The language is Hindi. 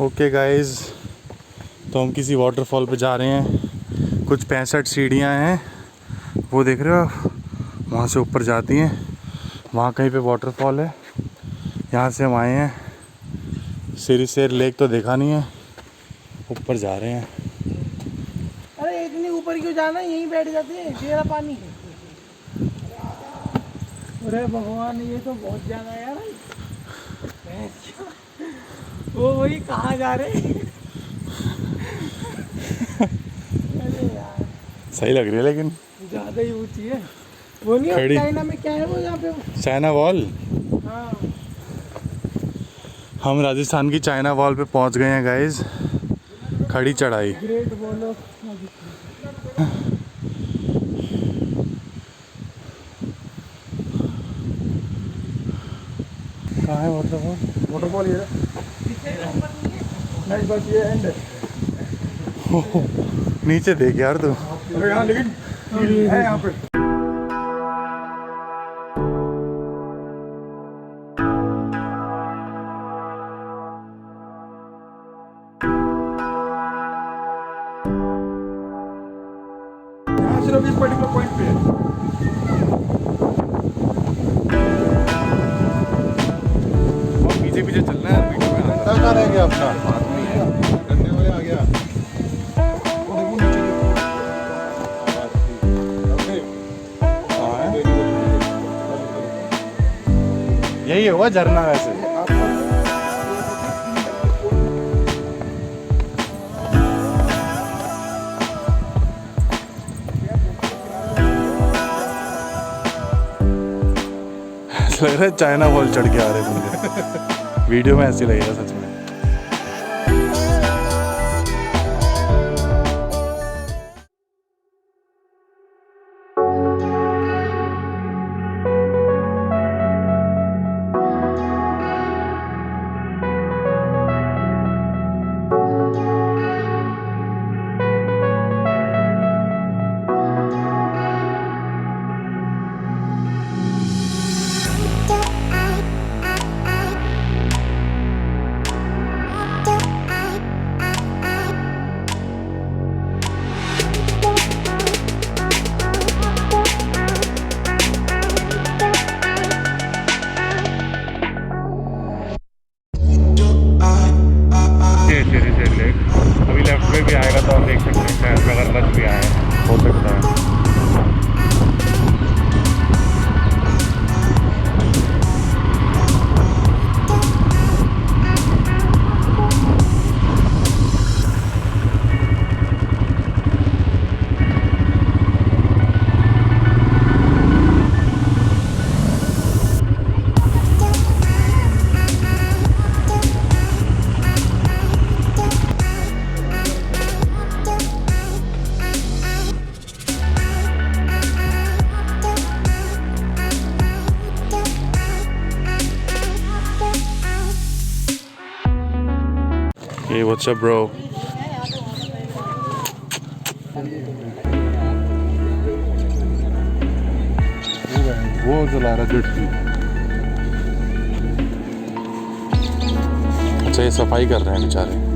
ओके गाइस, तो हम किसी वाटरफॉल पे जा रहे हैं। कुछ 65 सीढ़ियाँ हैं, वो देख रहे हो आप, वहाँ से ऊपर जाती हैं। वहाँ कहीं पे वाटरफॉल है, यहाँ से हम आए हैं। सिरिसेर लेक तो देखा नहीं है, ऊपर जा रहे हैं। अरे इतनी ऊपर क्यों जाना, यहीं बैठ जाते हैं, तेरा पानी। अरे भगवान, ये तो बहुत ज्यादा यार। वो वही कहाँ जा रहे हैं। अरे यार सही लग रही है लेकिन ज्यादा ही ऊंची है। वो नहीं है चाइना में, क्या है वो यहाँ पे, चाइना वॉल। हाँ। हम राजस्थान की चाइना वॉल पे पहुंच गए हैं गाइस। खड़ी चढ़ाई। ग्रेट वॉल ऑफ कहाँ है वाटरफॉल? वाटरफॉल ये नहीं, बस ये एंड है। नीचे देख यार तू। अरे यहाँ लेकिन है यहाँ पे। यहाँ सिर्फ इस पर्टिकुलर पॉइंट पे है। पीछे पीछे चलना है वीडियो में। कहाँ रह गया अपना आदमी है, डंडे वाले आ गया। यही होगा झरना वैसे। ऐसा लग रहा है चाइना वॉल चढ़ के आ रहे मुझे। वीडियो में ऐसे लगेगा सच में। सिरिसेर लेक अभी लेफ्ट में भी आएगा तो आप देख सकते हैं, शायद अगर रश भी आए हो सकता है। Hey, what's up, bro? वो जला रहा जेट। अच्छा, ये सफाई कर रहे हैं बेचारे।